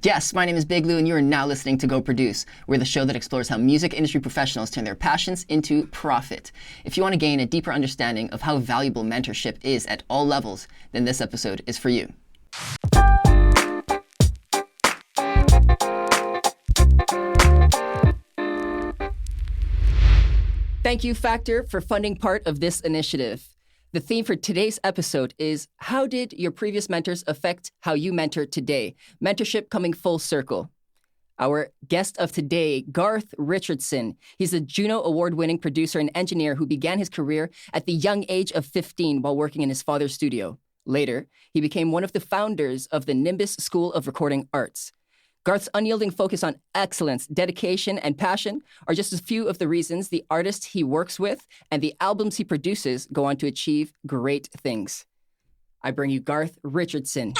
Yes, my name is Big Lou, and you are now listening to Go Produce. We're the show that explores how music industry professionals turn their passions into profit. If you want to gain a deeper understanding of how valuable mentorship is at all levels, then this episode is for you. Thank you, Factor, for funding part of this initiative. The theme for today's episode is, how did your previous mentors affect how you mentor today? Mentorship coming full circle. Our guest of today, Garth Richardson. He's a Juno Award-winning producer and engineer who began his career at the young age of 15 while working in his father's studio. Later, he became one of the founders of the Nimbus School of Recording Arts. Garth's unyielding focus on excellence, dedication, and passion are just a few of the reasons the artists he works with and the albums he produces go on to achieve great things. I bring you Garth Richardson.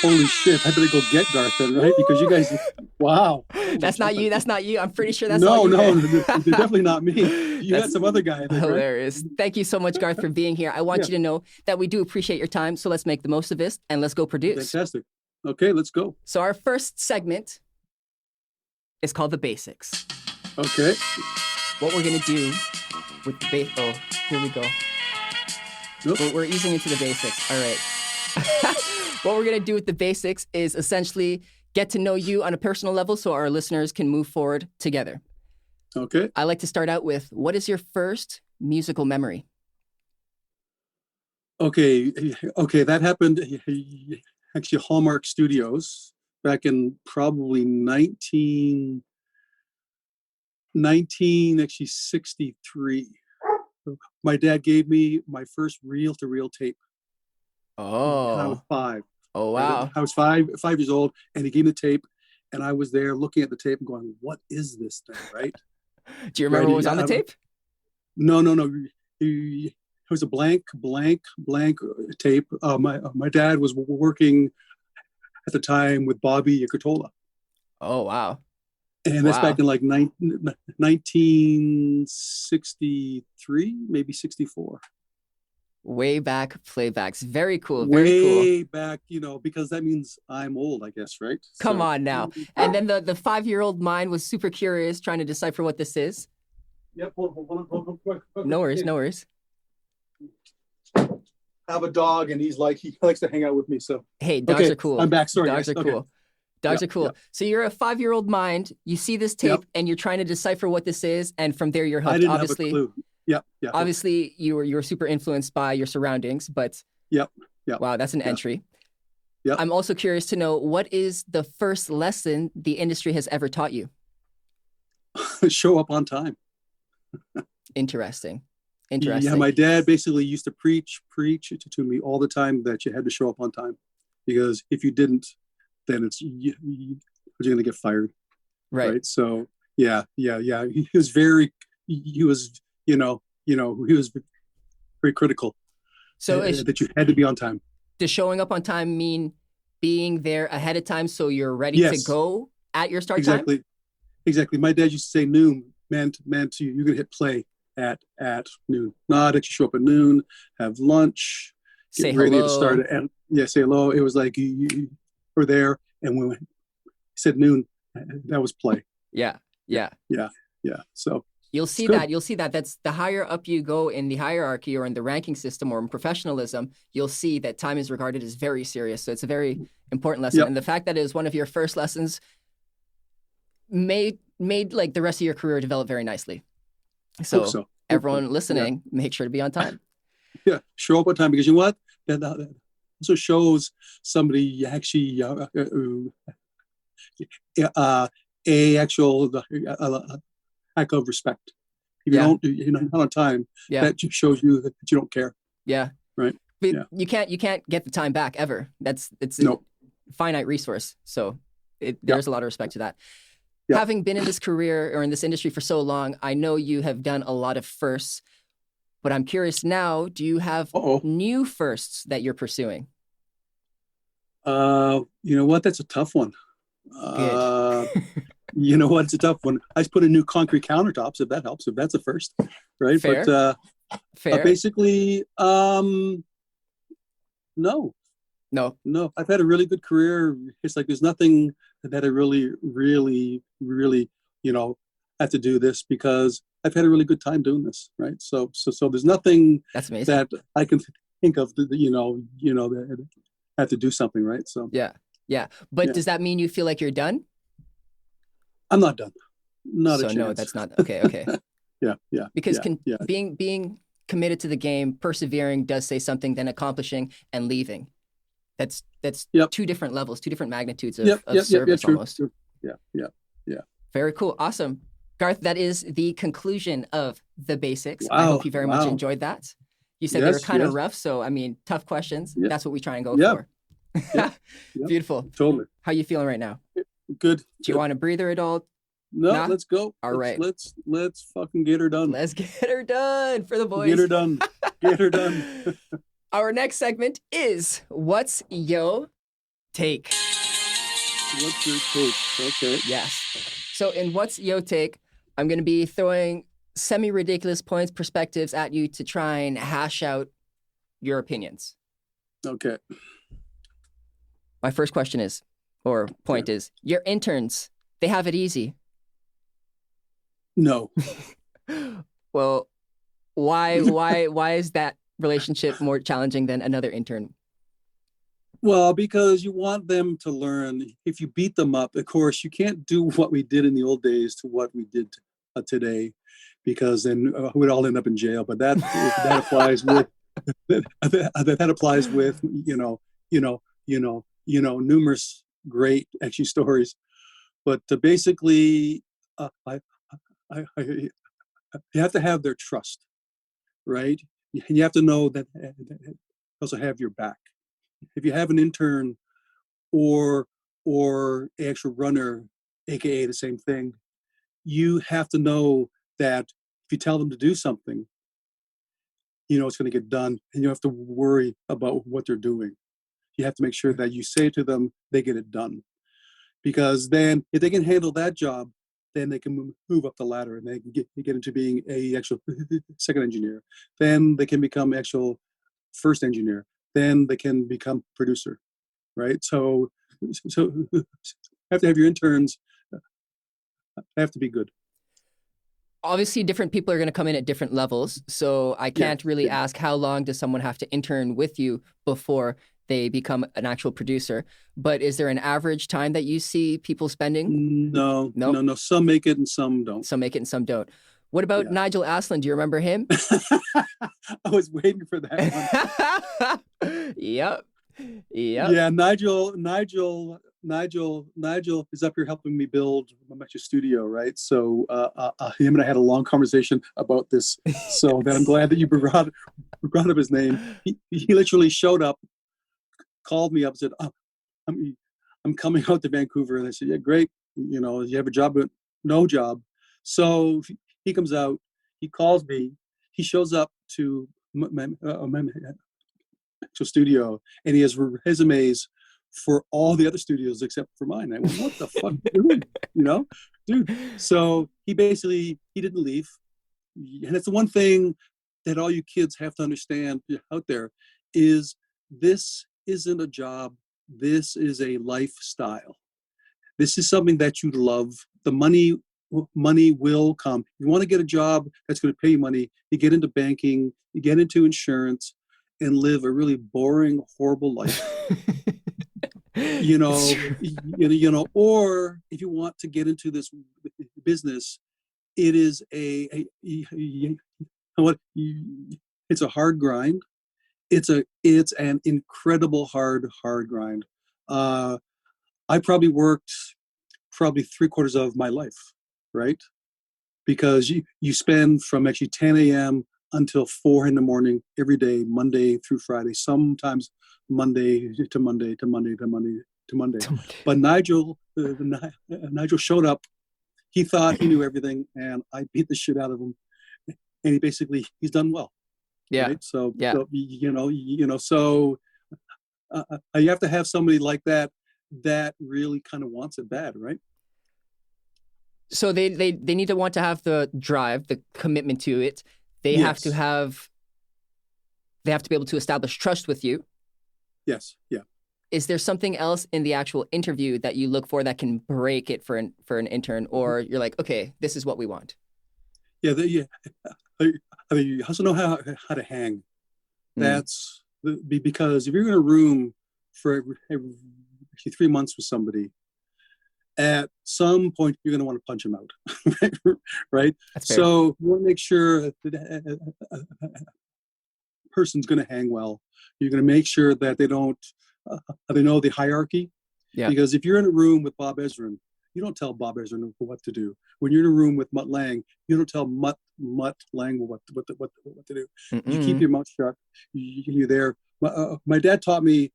Holy shit, I better go get Garth then, right? Because you guys, wow. That's not you, that's not you. I'm pretty sure that's no, not you. No, they're definitely not me. You got some other guy. I think, hilarious. Right? Thank you so much, Garth, for being here. I want you to know that we do appreciate your time, so let's make the most of this and let's go produce. Fantastic. Okay, let's go. So our first segment is called The Basics. Okay. What we're going to do with the oh, here we go. Nope. We're easing into the basics. All right. What we're going to do with the basics is essentially get to know you on a personal level so our listeners can move forward together. Okay. I like to start out with, what is your first musical memory? Okay, that happened actually Hallmark Studios back in probably 1963. My dad gave me my first reel-to-reel tape. Oh. And I was 5. Oh, wow. I was 5 years old, and he gave me the tape, and I was there looking at the tape and going, what is this thing, right? Do you remember what was on the tape? No. It was a blank tape. My dad was working at the time with Bobby Yakutola. Oh, wow. And that's back in like 1963, maybe 64. Way back playbacks. Very cool. Way back, because that means I'm old, I guess, right? Come on now. And then the 5-year-old mind was super curious, trying to decipher what this is. Yep. Hold on. No worries. I have a dog, and he likes to hang out with me. So hey, dogs are cool. I'm back. Sorry, dogs are cool. Dogs are cool. Yeah. So you're a 5-year-old mind. You see this tape, and you're trying to decipher what this is, and from there you're hooked. I didn't have a clue. Yeah. Obviously, you were super influenced by your surroundings, but yeah. Wow, that's an entry. Yeah. I'm also curious to know, what is the first lesson the industry has ever taught you? Show up on time. Interesting. Yeah, my dad basically used to preach to me all the time that you had to show up on time, because if you didn't, then you're going to get fired. Right. So yeah. He was very critical. So that you had to be on time. Does showing up on time mean being there ahead of time so you're ready to go at your start time? Exactly. My dad used to say noon meant you're going to hit play at noon. Not that you show up at noon, have lunch, say ready hello. To start and say hello. It was like you were there, and when he said noon, that was play. Yeah. So you'll see that. That's the higher up you go in the hierarchy or in the ranking system or in professionalism, you'll see that time is regarded as very serious. So it's a very important lesson. And the fact that it was one of your first lessons made like the rest of your career develop very nicely. So everyone listening, make sure to be on time. Yeah, show up on time, because you know what? That also shows somebody actually actual lack of respect. If you're not on time, that just shows you that you don't care. Yeah. Right. But you can't get the time back ever. It's a finite resource. So there's a lot of respect to that. Yep. Having been in this career or in this industry for so long, I know you have done a lot of firsts, but I'm curious now, do you have new firsts that you're pursuing? You know what? That's a tough one. Good. You know what? It's a tough one. I just put in new concrete countertops, if that helps, if that's a first, right? Fair. But Fair. basically, no. No. No, I've had a really good career. It's like there's nothing that I really, really, really, you know, have to do this because I've had a really good time doing this, right? So there's nothing That's amazing. that I can think of, that I have to do something, right? So Yeah. Yeah. But yeah, does that mean you feel like you're done? I'm not done. Not a So no, chance. that's not okay. Okay. Yeah, yeah, Because yeah, yeah, being committed to the game, persevering does say something than accomplishing and leaving. That's yep, two different levels, two different magnitudes yep, of yep, yep, yeah, service true, almost. true. Yeah, yeah, yeah. Very cool. Awesome. Garth, that is the conclusion of the basics. I hope Wow, you very much wow. enjoyed that. You said they were Yes, kind of yes, rough, so I mean, tough questions. yeah, That's what we try and go yeah, for. yep, yep. Beautiful. Totally. How you feeling right now? Good, Do you good. want a breather at all? No, Nah? let's go. All Let's right. let's let's fucking get her done. Let's get her done for the Get boys. her done. Get her done. Our next segment is What's Yo Take? What's your take? Okay. Yes. So in What's Yo Take, I'm going to be throwing semi-ridiculous points, perspectives at you to try and hash out your opinions. Okay. My first question is, or point Okay. is, your interns, they have it easy. No. Well, why is that relationship more challenging than another intern? Well, because you want them to learn. If you beat them up, of course, you can't do what we did in the old days to what we did today, because then we'd all end up in jail. But that applies with that applies with numerous great actually stories. But basically, I you have to have their trust, right? And you have to know that they also have your back. If you have an intern or actual runner, aka the same thing, you have to know that if you tell them to do something, it's going to get done, and you have to worry about what they're doing. You have to make sure that you say to them, they get it done. Because then, if they can handle that job, then they can move up the ladder and they can get into being a actual second engineer. Then they can become actual first engineer. Then they can become producer, right? So you have to have your interns have to be good. Obviously, different people are going to come in at different levels. So I Yeah, can't really yeah. ask how long does someone have to intern with you before they become an actual producer. But is there an average time that you see people spending? No, Nope. no, no. Some make it and some don't. Some make it and some don't. What about Yeah. Nigel Aslan? Do you remember him? I was waiting for that one. Yep. Yeah, Nigel is up here helping me build my studio, right? So him and I had a long conversation about this. So that I'm glad that you brought up his name. He literally showed up, called me up, said, "Oh, I'm coming out to Vancouver," and I said, "Yeah, great. You have a job, but no job." So he comes out, he calls me, he shows up to my studio, and he has resumes for all the other studios except for mine. I went, "What the fuck are you doing?" Dude. So he didn't leave, and it's the one thing that all you kids have to understand out there is this isn't a job. This is a lifestyle. This is something that you love. The money will come. You want to get a job that's going to pay you money, you get into banking, you get into insurance, and live a really boring, horrible life. Or if you want to get into this business, it is it's a hard grind. It's an incredible hard grind. I probably worked 3/4 of my life, right? Because you spend from actually 10 a.m. until 4 in the morning every day, Monday through Friday, sometimes Monday to Monday to Monday to Monday to Monday. But Nigel showed up. He thought he knew everything, and I beat the shit out of him. And he's done well. Yeah. Right. So, yeah. So you have to have somebody like that really kind of wants it bad, right? So they need to want to have the drive, the commitment to it. They have to be able to establish trust with you. Yes. Yeah. is there something else in the actual interview that you look for that can break it for an intern, or you're like, okay, this is what we want? Yeah, I mean, you also know how to hang. That's because if you're in a room for every 3 months with somebody, at some point you're going to want to punch them out, right? So you want to make sure that a person's going to hang well. You're going to make sure that they know the hierarchy. Yeah. Because if you're in a room with Bob Ezrin, you don't tell Bob Ezrin what to do. When you're in a room with Mutt Lang, you don't tell Mutt Lang what to do. You keep your mouth shut. You're there. My dad taught me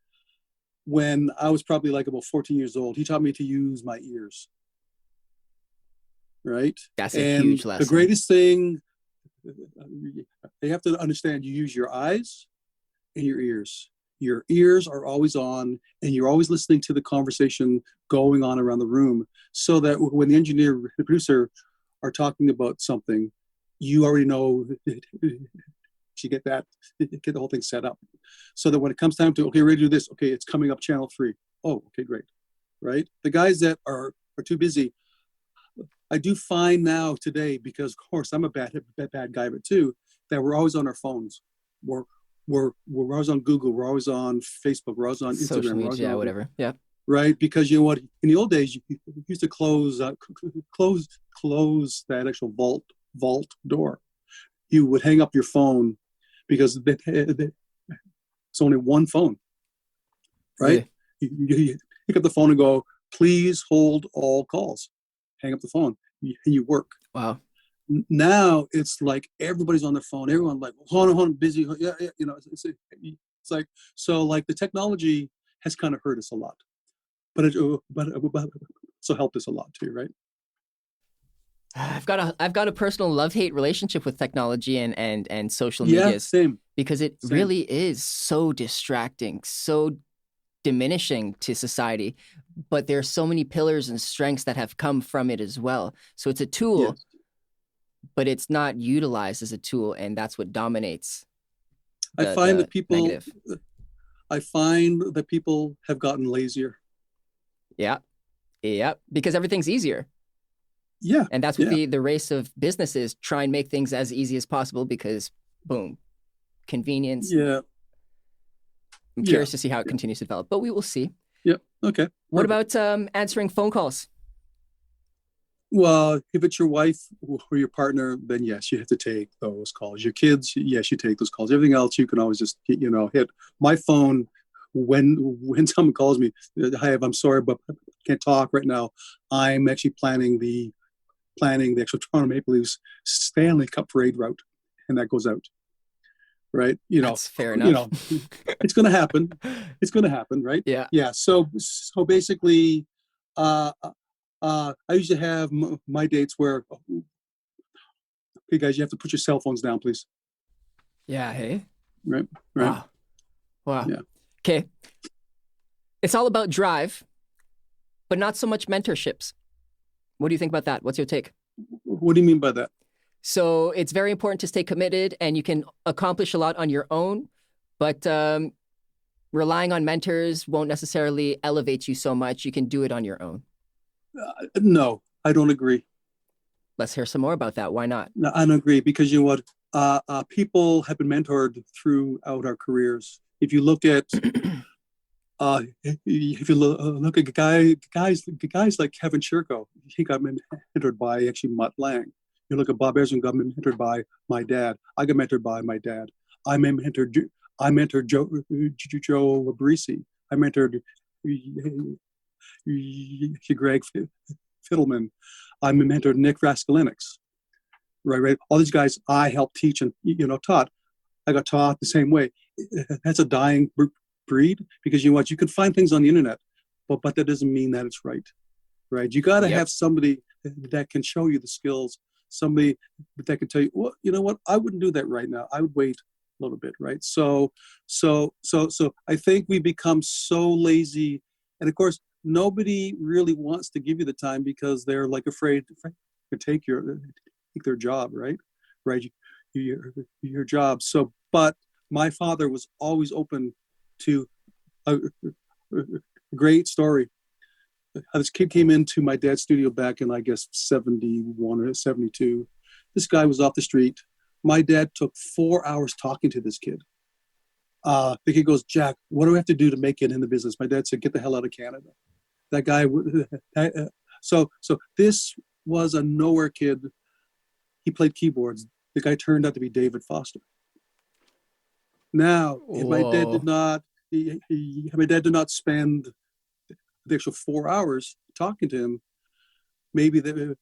when I was probably like about 14 years old. He taught me to use my ears. Right? That's a huge lesson. The greatest thing, you have to understand, you use your eyes and your ears. Your ears are always on, and you're always listening to the conversation going on around the room, so that when the engineer, the producer are talking about something, you already know you get the whole thing set up. So that when it comes time to, okay, ready to do this, okay, it's coming up channel 3. Oh, okay, great. Right? The guys that are too busy, I do find now today, because of course I'm a bad guy, but too, that we're always on our phones. We're always on Google, we're always on Facebook, we're always on Instagram, social media, whatever. Yeah. Right, because you know what? In the old days, you used to close that actual vault door. You would hang up your phone because it's only one phone. Right? Yeah. You pick up the phone and go, "Please hold all calls." Hang up the phone, and you work. Wow. Now it's like everybody's on their phone. Everyone's like, hold on, busy. Yeah, you know, it's like, so like the technology has kind of hurt us a lot, but so helped us a lot too, right? I've got a personal love-hate relationship with technology and social media. Yeah, same. Because it really is so distracting, so diminishing to society. But there are so many pillars and strengths that have come from it as well. So it's a tool. Yes. But it's not utilized as a tool, and that's what dominates. I find that people have gotten lazier. Yeah, because everything's easier. Yeah, and that's what the race of businesses try and make things as easy as possible, because boom, convenience. Yeah, I'm curious to see how it continues to develop, but we will see. Yep. Okay. What about answering phone calls? Well, if it's your wife or your partner, then yes, you have to take those calls. Your kids, yes, you take those calls. Everything else, you can always just, hit. My phone, when someone calls me, "Hi, I'm sorry, but I can't talk right now. I'm actually planning the actual Toronto Maple Leafs Stanley Cup parade route," and that goes out. Right? That's fair enough. It's going to happen. It's going to happen, right? Yeah. Yeah. So basically, I usually have my dates where, "Hey guys, you have to put your cell phones down, please." Yeah. Hey. Right. Wow. Yeah. Okay. It's all about drive, but not so much mentorships. What do you think about that? What's your take? What do you mean by that? So it's very important to stay committed, and you can accomplish a lot on your own, but relying on mentors won't necessarily elevate you so much. You can do it on your own. No, I don't agree. Let's hear some more about that. Why not? No, I don't agree, because you know what? People have been mentored throughout our careers. If you look at, look at guys like Kevin Shirko, he got mentored by actually Mutt Lang. You look at Bob Ezrin, got mentored by my dad. I got mentored by my dad. I mentored Joe Barisi. I mentored Greg Fiddleman. I mentored Nick Raskolinix. Right. All these guys I helped teach and taught. I got taught the same way. That's a dying breed, because you know what? You can find things on the internet, but that doesn't mean that it's right. Right. You got to have somebody that can show you the skills. Somebody that can tell you, well, you know what? I wouldn't do that right now. I would wait a little bit. Right. So I think we become so lazy, and of course, nobody really wants to give you the time because they're like afraid to take their job, right? Your job. So, but my father was always open to great story. This kid came into my dad's studio back in, I guess, 71 or 72. This guy was off the street. My dad took 4 hours talking to this kid. The kid goes, Jack, what do I have to do to make it in the business? My dad said, get the hell out of Canada. That guy, so this was a nowhere kid. He played keyboards. The guy turned out to be David Foster. Now, if my dad did not, my dad did not spend the actual 4 hours talking to him, maybe that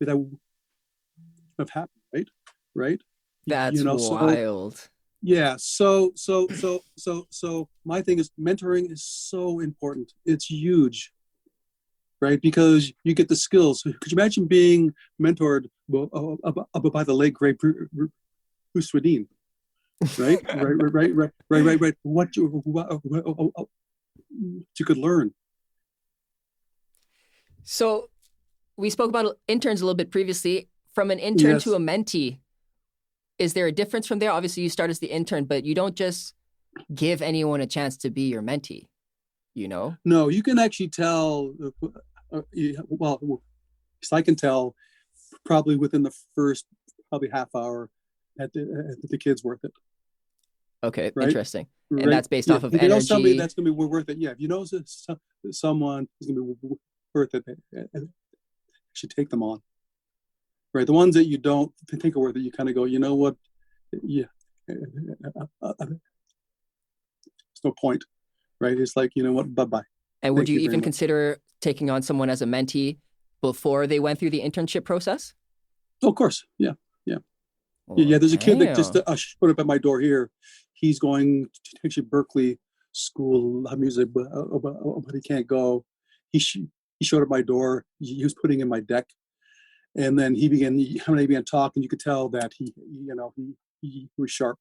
would have happened, right? That's wild. So, yeah. So my thing is mentoring is so important. It's huge, right? Because you get the skills. Could you imagine being mentored by the late great Bruce Swedien? Right. What you could learn. So we spoke about interns a little bit previously. From an intern to a mentee, is there a difference from there? Obviously, you start as the intern, but you don't just give anyone a chance to be your mentee, you know? No, you can actually tell, well, I can tell probably within the first half hour that the kid's worth it. Okay, right? Interesting. And that's based off of energy. If you know somebody that's going to be worth it, if you know someone is going to be worth it, you should take them on. Right, the ones that you don't think are worth it, you kind of go, you know what? Yeah, there's no point, right? It's like, you know what? Bye-bye. And would you even consider taking on someone as a mentee before they went through the internship process? Oh, of course, yeah. There's a kid that just showed up at my door here. He's going to actually Berkeley School of Music, but he can't go. He showed up at my door. He was putting in my deck. And then he began talking. You could tell that he was sharp.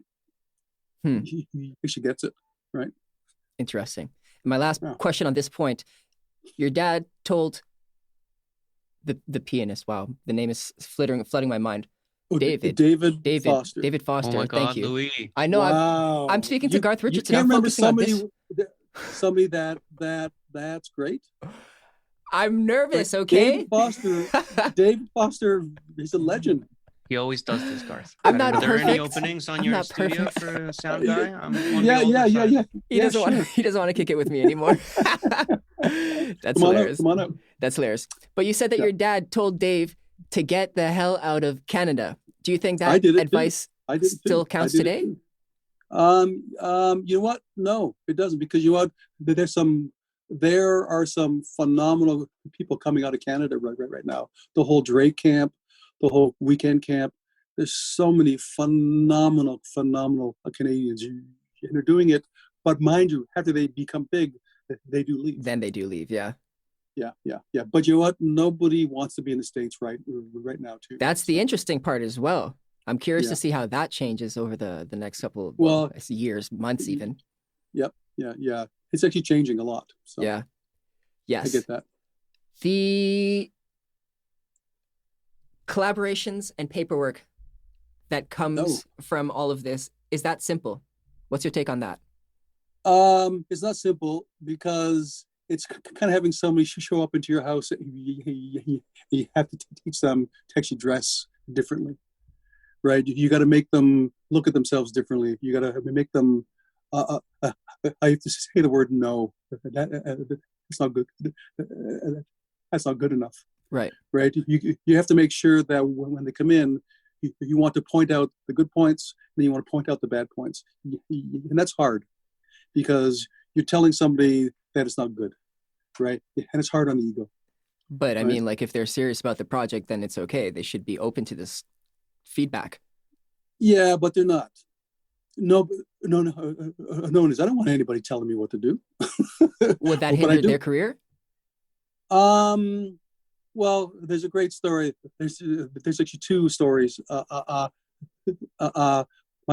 He actually gets it, right? Interesting. And my last question on this point: your dad told the pianist. Wow, the name is flooding my mind. David Foster. David Foster. Oh my God, thank you. Louis. I know. Wow. I'm speaking to Garth Richardson. I'm focusing on this. Somebody that's great. I'm nervous, okay? David Foster is a legend. He always does this, Garth. I'm not Are there perfect. any openings on your studio for a sound guy? Yeah. He doesn't want to kick it with me anymore. That's hilarious. Come on up. That's hilarious. But you said that your dad told Dave to get the hell out of Canada. Do you think that advice still counts today? You know what? No, it doesn't, because you know what? There are some phenomenal people coming out of Canada right now. The whole Drake camp, the whole weekend camp. There's so many phenomenal Canadians, and they're doing it. But mind you, after they become big, they do leave. Then they do leave, yeah. Yeah. But you know what? Nobody wants to be in the States right now, too. That's the interesting part as well. I'm curious to see how that changes over the next couple of years, months even. Yep. Yeah. It's actually changing a lot. So yeah. Yes. I get that. The collaborations and paperwork that comes from all of this, is that simple? What's your take on that? It's not simple, because it's kind of having somebody show up into your house. You have to teach them to actually dress differently, right? You got to make them look at themselves differently. You got to make them. I have to say the word no. That's not good. That's not good enough. Right. You have to make sure that when they come in, you want to point out the good points, and then you want to point out the bad points, and that's hard, because you're telling somebody that it's not good, right? And it's hard on the ego. But I mean, like, if they're serious about the project, then it's okay. They should be open to this feedback. Yeah, but they're not. No, I don't want anybody telling me what to do. Would that hinder their career? Well, there's a great story. There's actually two stories. My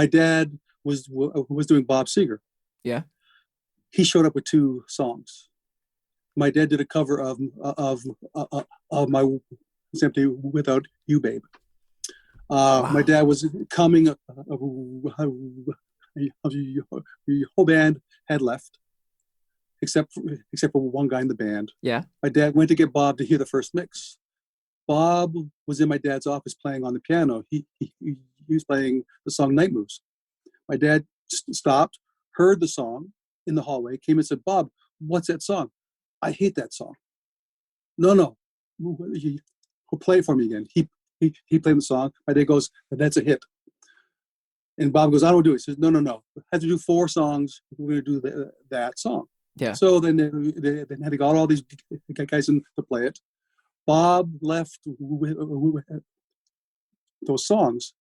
dad was doing Bob Seger. Yeah. He showed up with 2 songs. My dad did a cover of my "It's Empty Without You, Babe." My dad was coming. The whole band had left, except for one guy in the band. Yeah. My dad went to get Bob to hear the first mix. Bob was in my dad's office playing on the piano. He was playing the song Night Moves. My dad stopped, heard the song in the hallway, came and said, Bob, what's that song? I hate that song. No. He'll play it for me again. He played the song. My dad goes, that's a hit. And Bob goes, I don't do it. He says, no. I have to do 4 songs. We're going to do that song. Yeah. So then they got all these guys in to play it. Bob left with those songs.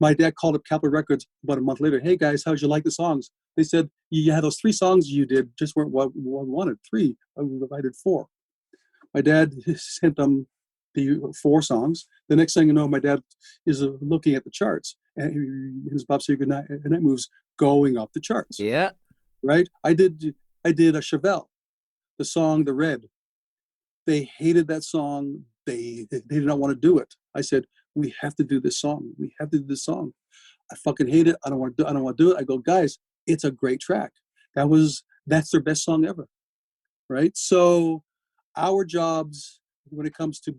My dad called up Capitol Records about a month later. Hey guys, how'd you like the songs? They said, yeah, those 3 songs you did just weren't what we wanted. 3. I did 4. My dad sent them the 4 songs. The next thing you know, my dad is looking at the charts, and his Bob Seger Night Moves going up the charts. Yeah. Right. I did a Chevelle, the song "The Red." They hated that song. They did not want to do it. I said, we have to do this song. We have to do this song. I fucking hate it. I don't want to do it. I go, guys, it's a great track. That's their best song ever. Right. So our jobs, when it comes to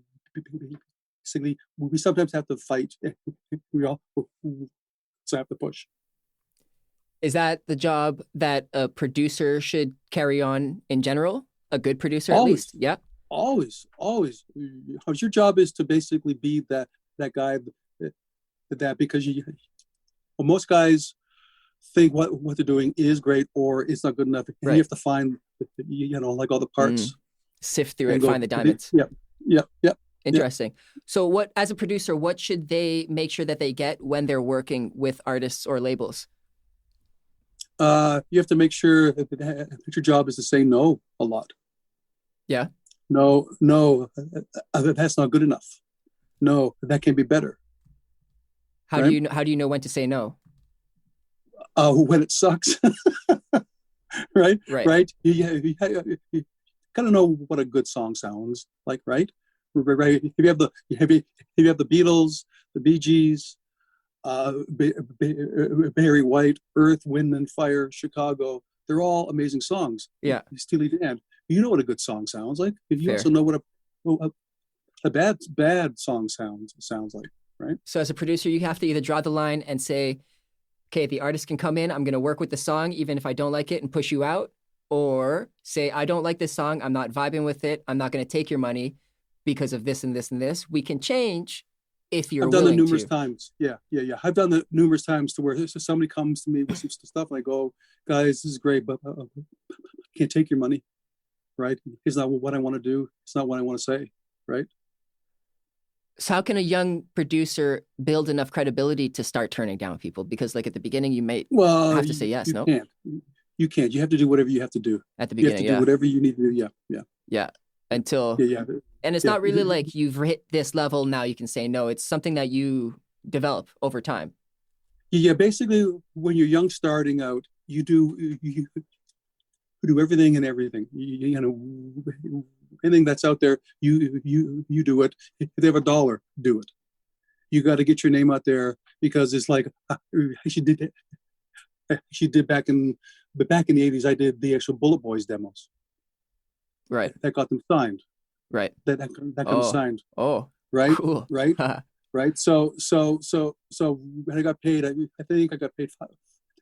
basically, we sometimes have to fight. We all have to push. Is that the job that a producer should carry on in general? A good producer, at least? Yeah. Always. Your job is to basically be that guy that because most guys think what they're doing is great or it's not good enough. And you have to find, like all the parts. Sift through it and find the diamonds. Yep. Interesting. So as a producer, what should they make sure that they get when they're working with artists or labels? You have to make sure that your job is to say no a lot. Yeah. No, that's not good enough. No, that can be better. How do you know when to say no? When it sucks. Right. You kind of know what a good song sounds like, right? Right. If you have the Beatles, the Bee Gees, Barry White, Earth, Wind and Fire, Chicago, they're all amazing songs. Yeah. Steely Dan. You know what a good song sounds like. You Fair. also know what a bad song sounds like, right? So as a producer, you have to either draw the line and say, okay, the artist can come in, I'm going to work with the song, even if I don't like it, and push you out. Or say, I don't like this song, I'm not vibing with it, I'm not going to take your money because of this and this and this. We can change if you're willing to. I've done it numerous times. Yeah. I've done it numerous times to where somebody comes to me with some stuff and I go, guys, this is great, but I can't take your money, right? It's not what I want to do. It's not what I want to say, right? So how can a young producer build enough credibility to start turning down people? Because like at the beginning, you may have to say yes, no? You can't. You have to do whatever you have to do. At the beginning, you have to do whatever you need to do. Yeah. Until... Yeah. And it's not really like you've hit this level, now you can say no. It's something that you develop over time. Yeah, basically, when you're young starting out, you do everything and everything. Anything that's out there, you do it. If they have $1, do it. You got to get your name out there because it's like she did back in the 80s. I did the actual Bullet Boys demos. Right. That got them signed. Right. That got them signed. Oh. Right. Cool. Right. Right. So when I got paid, I think I got paid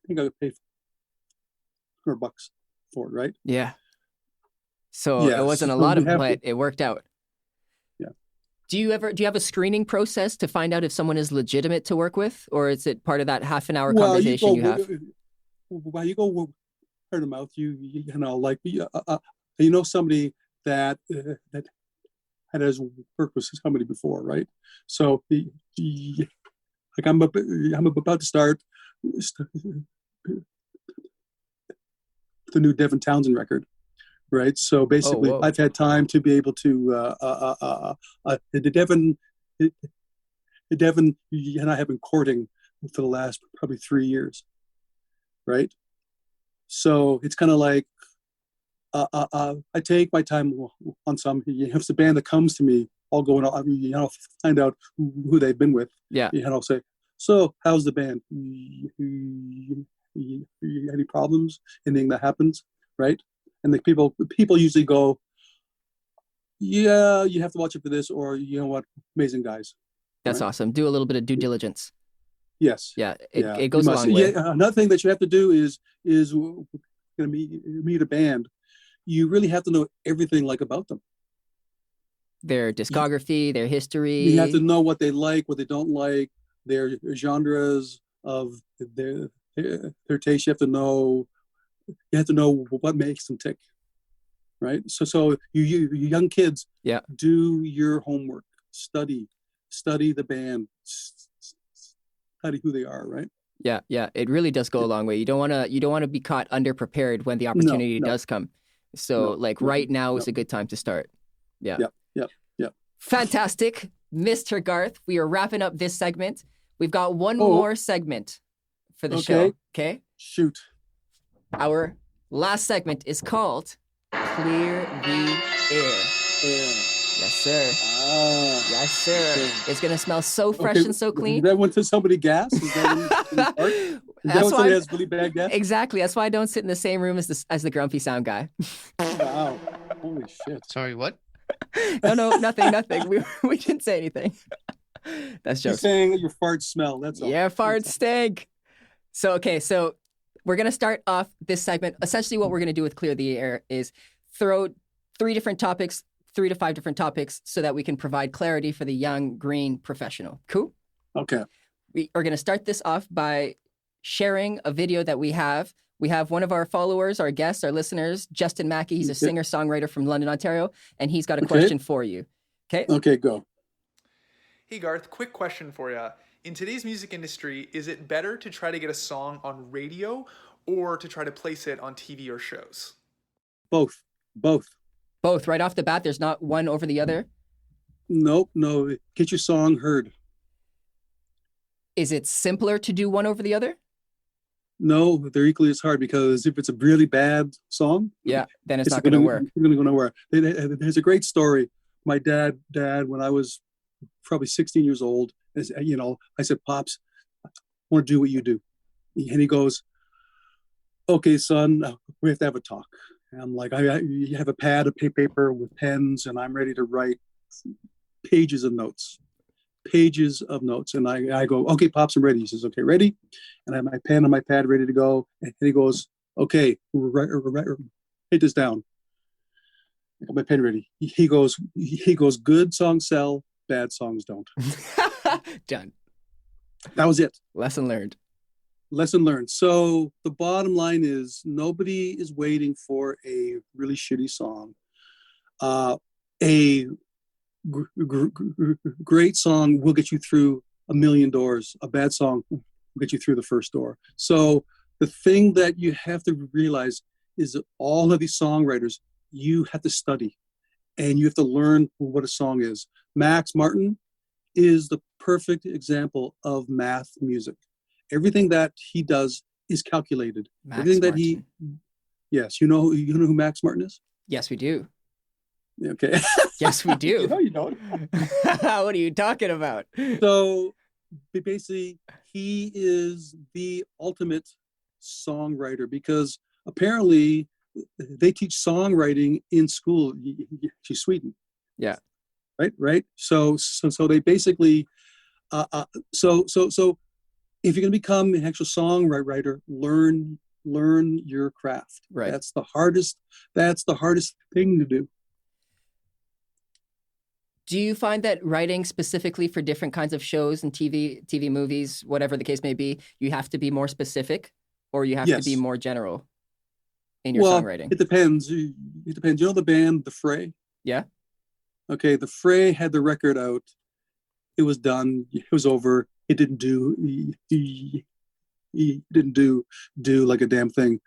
$100 for it. Right. Yeah. So it wasn't a lot of, but it worked out. Yeah. Do you have a screening process to find out if someone is legitimate to work with, or is it part of that half-an-hour conversation you have? Well, you go word of mouth. You know somebody that has worked with somebody before, right? So like I'm about to start the new Devin Townsend record. Right. So basically, I've had time to be able to Devin and I have been courting for the last probably 3 years. Right. So it's kind of like I take my time on some. If it's a band that comes to me, I'll go and find out who they've been with. Yeah. And I'll say, so how's the band? Any problems? Anything that happens? Right. And the people usually go, yeah, you have to watch it for this, or you know what, amazing guys. That's awesome. Do a little bit of due diligence. Yes. Yeah, it goes a long way. Yeah, another thing that you have to do is meet a band. You really have to know everything about them. Their discography, their history. You have to know what they like, what they don't like, their genres of their taste. You have to know what makes them tick. Right. So you young kids, do your homework, study the band, study who they are, right? Yeah. It really does go a long way. You don't want to be caught underprepared when the opportunity does come. So right now is a good time to start. Yeah. Yep. Fantastic, Mr. Garth. We are wrapping up this segment. We've got one more segment for the show. Okay. Shoot. Our last segment is called Clear the Air. Yes, sir. Yes, sir. Okay. It's going to smell so fresh and so clean. Is that when somebody gas? Is that when somebody has really bad gas? Exactly. That's why I don't sit in the same room as the grumpy sound guy. Wow. Holy shit. Sorry, what? No, nothing. We didn't say anything. That's jokes. You're saying that your farts smell. That's all. Yeah, farts stink. So we're going to start off this segment. Essentially what we're going to do with Clear the Air is throw 3 to 5 different topics so that we can provide clarity for the young green professional. Cool? Okay. We are going to start this off by sharing a video that we have. We have one of our followers, our guests, our listeners, Justin Mackey. He's a singer-songwriter from London, Ontario, and he's got a question for you. Okay? Okay, go. Hey, Garth, quick question for you. In today's music industry, is it better to try to get a song on radio or to try to place it on TV or shows? Both. Both. Right off the bat, there's not one over the other? Nope, no. Get your song heard. Is it simpler to do one over the other? No, they're equally as hard, because if it's a really bad song, then it's not going to work. It's going to go nowhere. There's a great story. My dad, when I was probably 16 years old, I said, "Pops, I want to do what you do." And he goes, "Okay, son, we have to have a talk." And I'm like, you have a pad of paper with pens, and I'm ready to write pages of notes. And I go, "Okay, Pops, I'm ready." He says, "Okay, ready?" And I have my pen and my pad ready to go. And he goes, "Okay, write this down." I got my pen ready. He goes, "Good songs sell, bad songs don't." Done. That was it. Lesson learned. So the bottom line is, nobody is waiting for a really shitty song. A great song will get you through a million doors. A bad song will get you through the first door. So the thing that you have to realize is that all of these songwriters, you have to study and you have to learn what a song is. Max Martin is the perfect example of math music. Everything that he does is calculated. Yes, you know who Max Martin is? Yes, we do. Okay. Yes, we do. No, you don't. What are you talking about? So basically, he is the ultimate songwriter, because apparently they teach songwriting in school. She's Sweden. Yeah. Right. So they basically, so if you're going to become an actual songwriter, learn your craft. Right. That's the hardest thing to do. Do you find that writing specifically for different kinds of shows and TV movies, whatever the case may be, you have to be more specific, or you have to be more general in your songwriting? It depends. You know the band The Fray? Yeah. Okay, The Fray had the record out. It was done. It was over. It didn't do. He didn't do like a damn thing.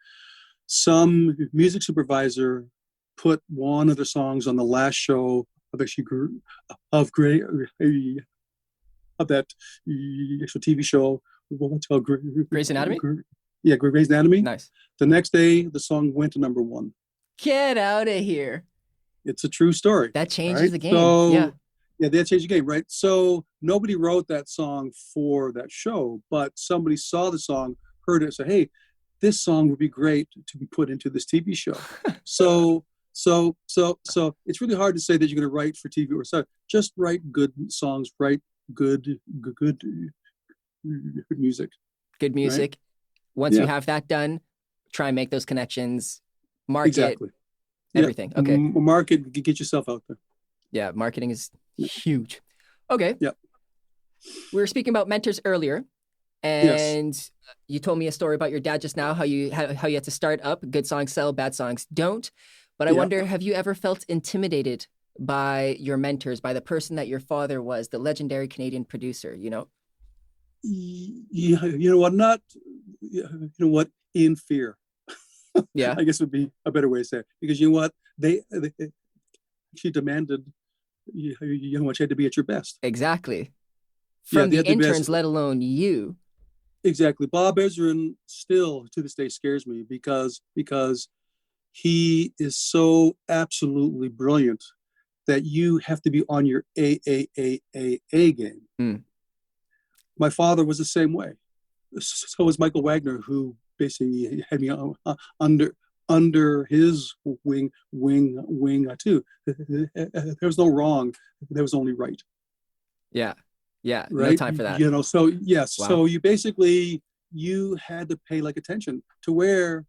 Some music supervisor put one of their songs on the last show of that actual TV show. What's called Grey's Anatomy? Yeah, Grey's Anatomy. Nice. The next day, the song went to number 1. Get out of here. It's a true story. That changes the game. So, yeah, that changed the game, right? So nobody wrote that song for that show, but somebody saw the song, heard it, said, "Hey, this song would be great to be put into this TV show. So it's really hard to say that you're going to write for TV or so. Just write good songs, write good music. Good music. Right? Once you have that done, try and make those connections, market, everything. Okay. Market, get yourself out there. Yeah, marketing is huge. Okay. Yeah. We were speaking about mentors earlier, and you told me a story about your dad just now, how you had to start up. Good songs sell, bad songs don't. But I wonder, have you ever felt intimidated by your mentors, by the person that your father was, the legendary Canadian producer, you know? You know what? Not, you know what? In fear. Yeah. I guess would be a better way to say it. Because you know what? They she demanded, you know what, you had to be at your best. Exact From the interns, let alone you. Exactly. Bob Ezrin still to this day scares me because he is so absolutely brilliant that you have to be on your A game. Mm. My father was the same way. So was Michael Wagner, who basically had me under his wing too. There was no wrong. There was only right. Yeah. Yeah. Right? No time for that. You know, so yes. Wow. So you had to pay like attention to where,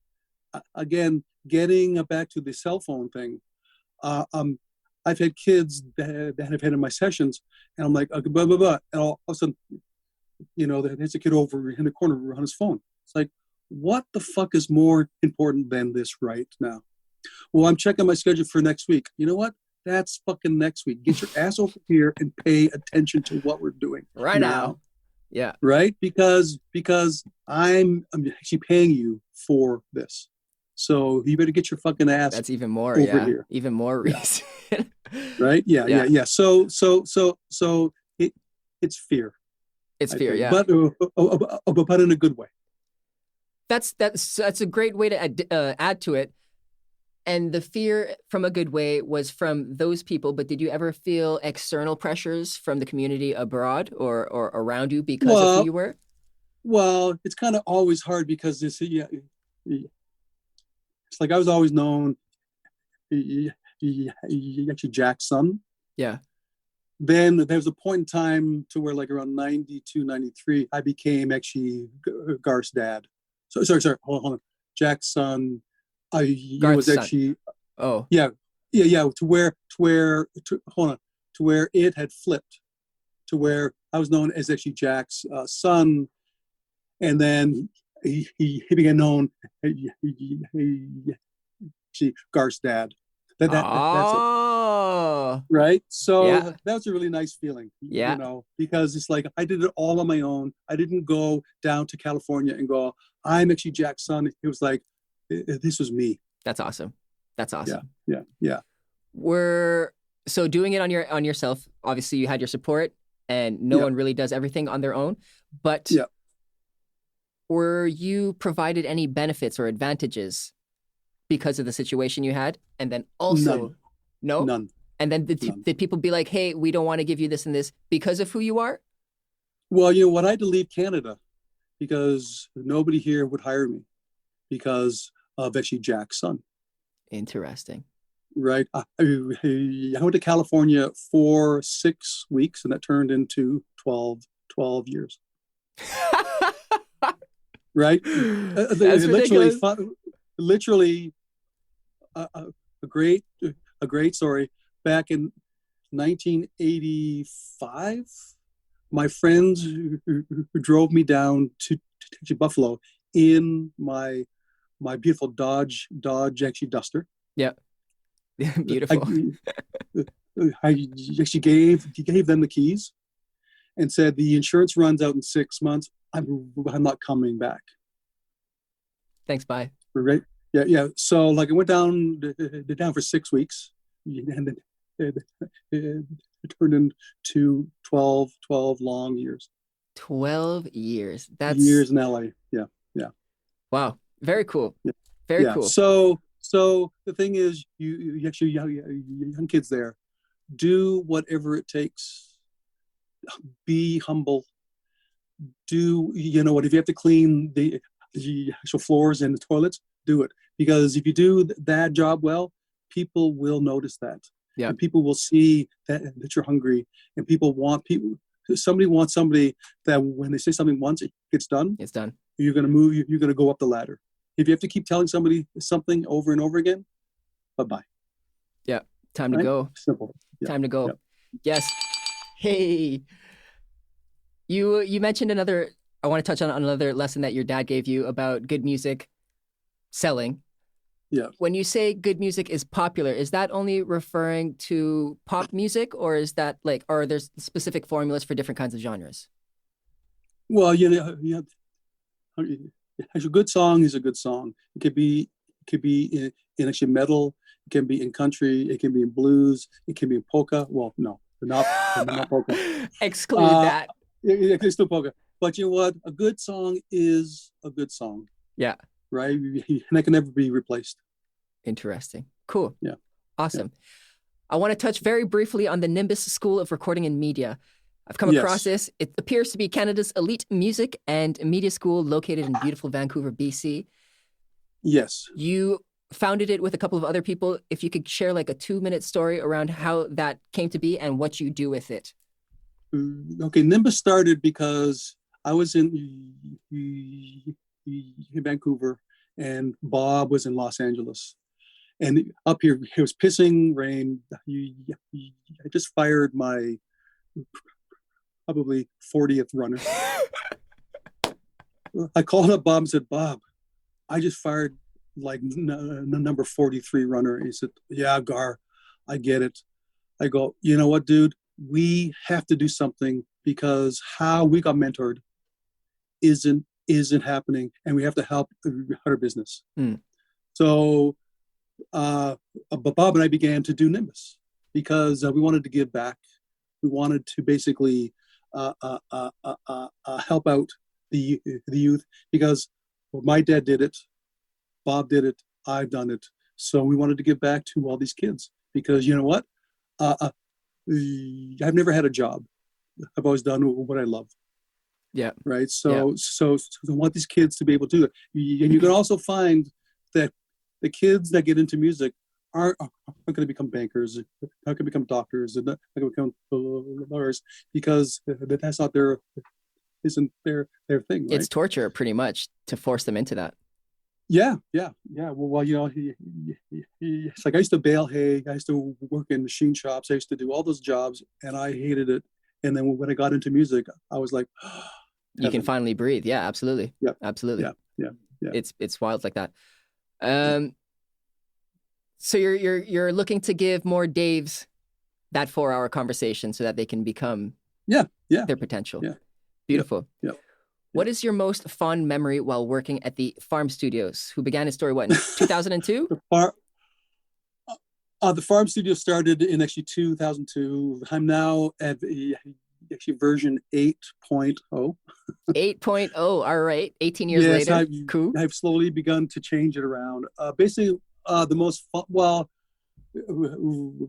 again, getting back to the cell phone thing. I've had kids that have had in my sessions, and I'm like, blah, blah, blah. And all of a sudden, you know, there's a kid over in the corner on his phone. It's like, what the fuck is more important than this right now? Well, I'm checking my schedule for next week. You know what? That's fucking next week. Get your ass over here and pay attention to what we're doing right now. Yeah. Right? Because I'm actually paying you for this. So you better get your fucking ass. That's even more. Over here. Even more reason. Right? Yeah. So it's fear. It's fear. Yeah. But in a good way. That's a great way to add to it. And the fear from a good way was from those people, but did you ever feel external pressures from the community abroad or around you because of who you were? Well, it's kind of always hard because it's like I was always known actually Jack's son. Yeah. Then there was a point in time to where like around 92, 93, I became actually Garth's dad. So sorry, hold on. Jack's son. Was actually son. To where it had flipped to where I was known as actually Jack's son, and then he became known Garth's dad. That's it. Right? So that was a really nice feeling. Yeah. You know, because it's like I did it all on my own. I didn't go down to California and go, I'm actually Jack's son. It was like, this was me. That's awesome. Yeah. So doing it on yourself, obviously you had your support and no one really does everything on their own, but were you provided any benefits or advantages because of the situation you had? And then also, None. And then did people be like, hey, we don't want to give you this and this because of who you are? Well, you know what? I had to leave Canada because nobody here would hire me because of actually Jack's son. Interesting. Right. I went to California for 6 weeks, and that turned into 12 years. Right. That's literally a great story. Back in 1985, my friends who drove me down to Buffalo in my beautiful Dodge actually Duster. Yeah. Beautiful. I actually gave them the keys and said the insurance runs out in 6 months. I'm not coming back. Thanks. Bye. Right. Yeah. So like I went down for 6 weeks, and then it turned into 12 long years. 12 years. That's years in LA. Yeah. Wow. Very cool. Yeah. Very cool. So the thing is, you actually young kids there, do whatever it takes. Be humble. Do you know what? If you have to clean the the actual floors and the toilets, do it. Because if you do that job well, people will notice that. Yeah. And people will see that you're hungry, and somebody wants somebody that when they say something once, it gets done. It's done. You're going to move, you're going to go up the ladder. If you have to keep telling somebody something over and over again, bye-bye. Yeah. Time to go. Simple. Yeah. Time to go. Yeah. Yes. Hey, you mentioned I want to touch on another lesson that your dad gave you about good music selling. Yeah. When you say good music is popular, is that only referring to pop music, or is that or are there specific formulas for different kinds of genres? Well, a good song is a good song. It could be in actually metal. It can be in country. It can be in blues. It can be in polka. Well, no, not polka. Exclude that. It's still polka. But you know what? A good song is a good song. Yeah. Right? And that can never be replaced. Interesting. Cool. Yeah. Awesome. Yeah. I want to touch very briefly on the Nimbus School of Recording and Media. I've come across this. It appears to be Canada's elite music and media school located in beautiful Vancouver, BC. Yes. You founded it with a couple of other people. If you could share a 2-minute story around how that came to be and what you do with it. Okay, Nimbus started because I was in Vancouver and Bob was in Los Angeles. And up here, it was pissing rain. I just fired my probably 40th runner. I called up Bob and said, Bob, I just fired number 43 runner. He said, yeah, Gar, I get it. I go, you know what, dude? We have to do something because how we got mentored isn't happening, and we have to help our business. So Bob and I began to do Nimbus because we wanted to give back. We wanted to basically help out the youth because my dad did it, Bob did it, I've done it. So we wanted to give back to all these kids because you know what? I've never had a job. I've always done what I love. Yeah. Right. So I want these kids to be able to do it. And you can also find that the kids that get into music aren't going to become bankers, not going to become doctors, and not going to become lawyers because that's not isn't their thing. Right? It's torture pretty much to force them into that. Yeah. Well, you know, it's like I used to bale hay. I used to work in machine shops. I used to do all those jobs, and I hated it. And then when I got into music, I was like, you can finally breathe. Yeah, absolutely. Yeah, absolutely. Yeah. It's wild like that. So you're looking to give more Daves that 4-hour conversation so that they can become their potential. Yeah. Beautiful. Yeah. What is your most fond memory while working at the Farm Studios, who began his story, in 2002? The Farm Studio started in actually 2002. I'm now at actually version 8.0. 8.0, all right. 18 years later. Cool. I've slowly begun to change it around. Basically, the most fun,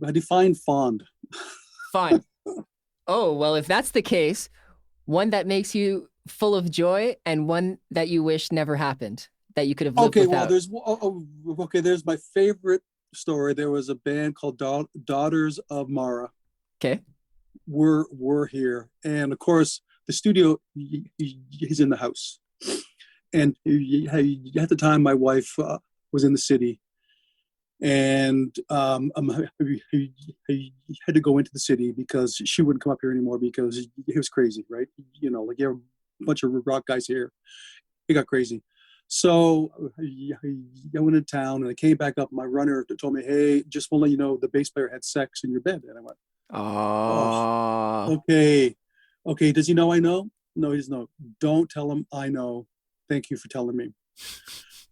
I define fond. Fond. Oh, well, if that's the case, one that makes you full of joy and one that you wish never happened, that you could have lived without. Well, there's my favorite story. There was a band called Daughters of Mara. Okay. We're here. And of course, the studio is in the house. And at the time, my wife was in the city. And I had to go into the city because she wouldn't come up here anymore because it was crazy, right? You know, like you have a bunch of rock guys here. It got crazy. So I went into town and I came back up. My runner told me, hey, just want to let you know the bass player had sex in your bed. And I went, oh, okay. Does he know I know? No, he doesn't know. Don't tell him I know. Thank you for telling me.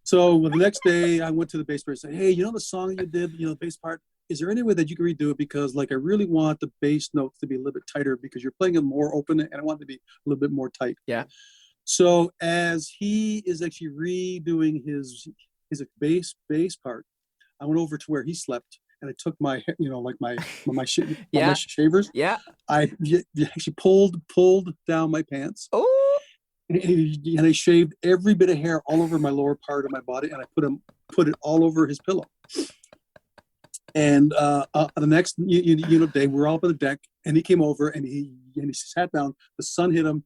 So the next day I went to the bass player and said, hey, you know the song you did, you know, the bass part, is there any way that you can redo it? Because I really want the bass notes to be a little bit tighter because you're playing it more open and I want it to be a little bit more tight. Yeah. So as he is actually redoing his bass part, I went over to where he slept and I took my, my shavers. Yeah. I actually pulled down my pants. Oh. and I shaved every bit of hair all over my lower part of my body, and I put it all over his pillow. And the next day, we're all up on the deck, and he came over and he sat down. The sun hit him,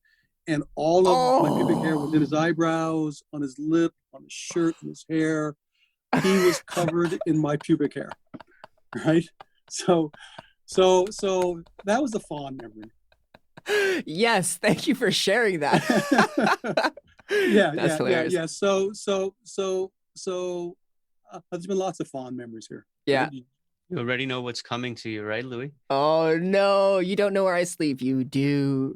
and all of my pubic hair was in his eyebrows, on his lip, on his shirt, on his hair. He was covered in my pubic hair, right? So that was a fond memory. Yes, thank you for sharing that. That's hilarious. Yeah. So there's been lots of fond memories here. Yeah. You already know what's coming to you, right, Louis? Oh no, you don't know where I sleep. You do.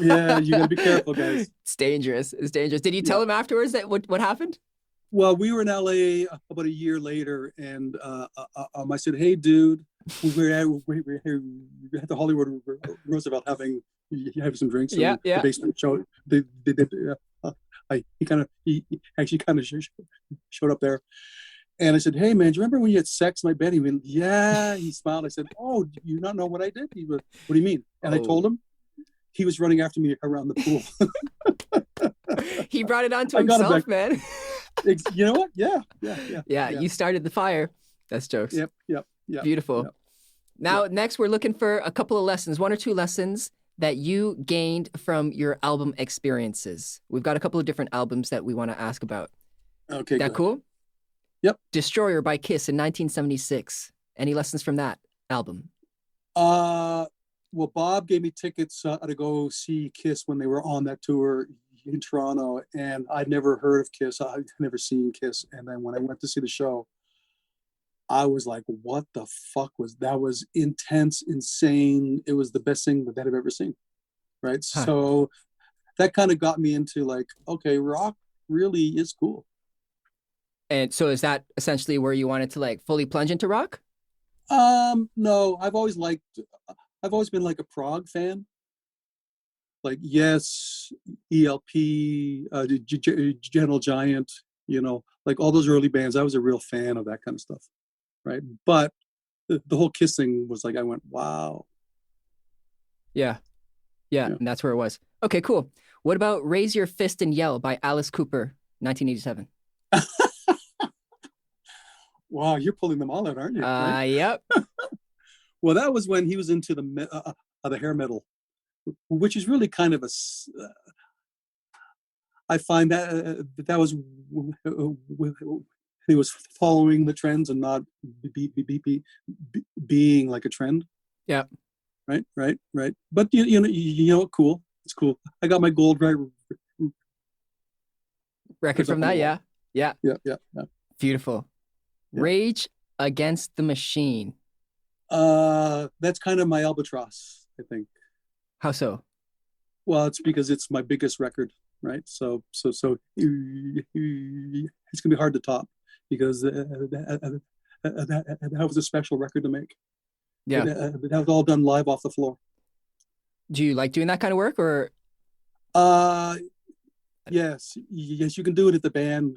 Yeah, you gotta be careful, guys. It's dangerous. It's dangerous. Did you tell him afterwards that what happened? Well, we were in LA about a year later, and I said, "Hey, dude, we're at the Hollywood Roosevelt having some drinks." Yeah. The basement show. He actually kind of showed up there. And I said, "Hey, man, do you remember when you had sex in my bed?" He went, "Yeah." He smiled. I said, "Oh, do you not know what I did?" He went, "What do you mean?" And I told him. He was running after me around the pool. He brought it onto himself, man. You know what? Yeah. You started the fire. That's jokes. Yep. Beautiful. Yep. Now, next, we're looking for a couple of lessons, 1 or 2 lessons that you gained from your album experiences. We've got a couple of different albums that we want to ask about. Okay. That cool? Yep. Destroyer by Kiss in 1976. Any lessons from that album? Well, Bob gave me tickets to go see Kiss when they were on that tour in Toronto, and I'd never heard of Kiss. I'd never seen Kiss. And then when I went to see the show, I was like, what the fuck was that? Was intense, insane. It was the best thing that I've ever seen. Right. Huh. So that kind of got me into like, okay, rock really is cool. And so is that essentially where you wanted to like fully plunge into rock? No, I've always been like a prog fan. Like, yes, ELP, Gentle Giant, like all those early bands. I was a real fan of that kind of stuff, right? But the whole Kiss thing was like, I went, wow. Yeah, and that's where it was. Okay, cool. What about Raise Your Fist and Yell by Alice Cooper, 1987? Wow, you're pulling them all out, aren't you? Right? Yep. Well, that was when he was into the hair metal, which is really kind of I find that that was he was following the trends and not being like a trend. Yeah. Right. But you know what? Cool. It's cool. I got my gold record from that. Yeah. Beautiful. Yeah. Rage Against the Machine. That's kind of my albatross, I think. How so? Well, it's because it's my biggest record, right? So it's gonna be hard to top because that was a special record to make. Yeah, that was all done live off the floor. Do you like doing that kind of work, or? Yes, you can do it if the band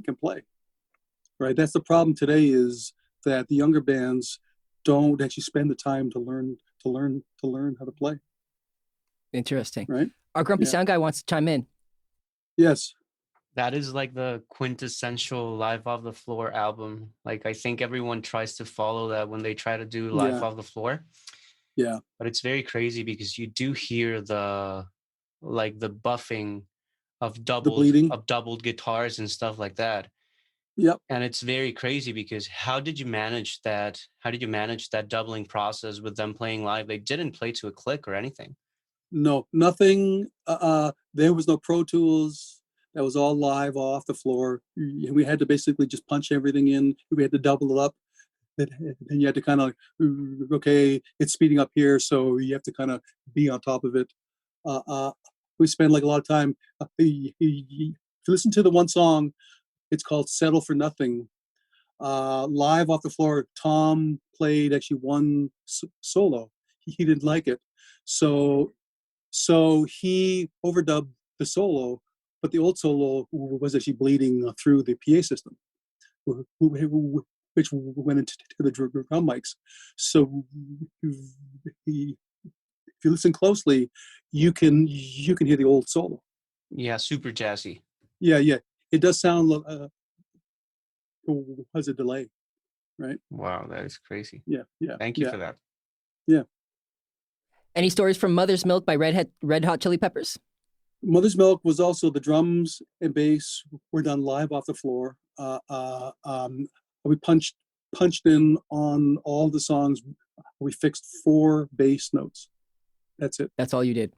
can play. Right, that's the problem today, is that the younger bands don't actually spend the time to learn how to play. Interesting. Right. Our grumpy sound guy wants to chime in. Yes. That is like the quintessential live off the floor album. Like, I think everyone tries to follow that when they try to do live off the floor. Yeah. But it's very crazy because you do hear the buffing of doubled guitars and stuff like that. Yep. And it's very crazy because how did you manage that? How did you manage that doubling process with them playing live? They didn't play to a click or anything. No, nothing. There was no Pro Tools. That was all live off the floor. We had to basically just punch everything in. We had to double it up. And you had to kind of, okay, it's speeding up here, so you have to kind of be on top of it. We spend like a lot of time. If you listen to the one song, it's called Settle for Nothing. Live off the floor, Tom played actually one solo. He didn't like it. So he overdubbed the solo, but the old solo was actually bleeding through the PA system, which went into the drum mics. So if you listen closely, you can hear the old solo. Yeah, super jazzy. Yeah. It does sound has a delay, right? Wow, that is crazy. Yeah. Thank you for that. Yeah. Any stories from Mother's Milk by Red Hot Chili Peppers? Mother's Milk was also the drums and bass were done live off the floor. We punched in on all the songs. We fixed 4 bass notes. That's it. That's all you did.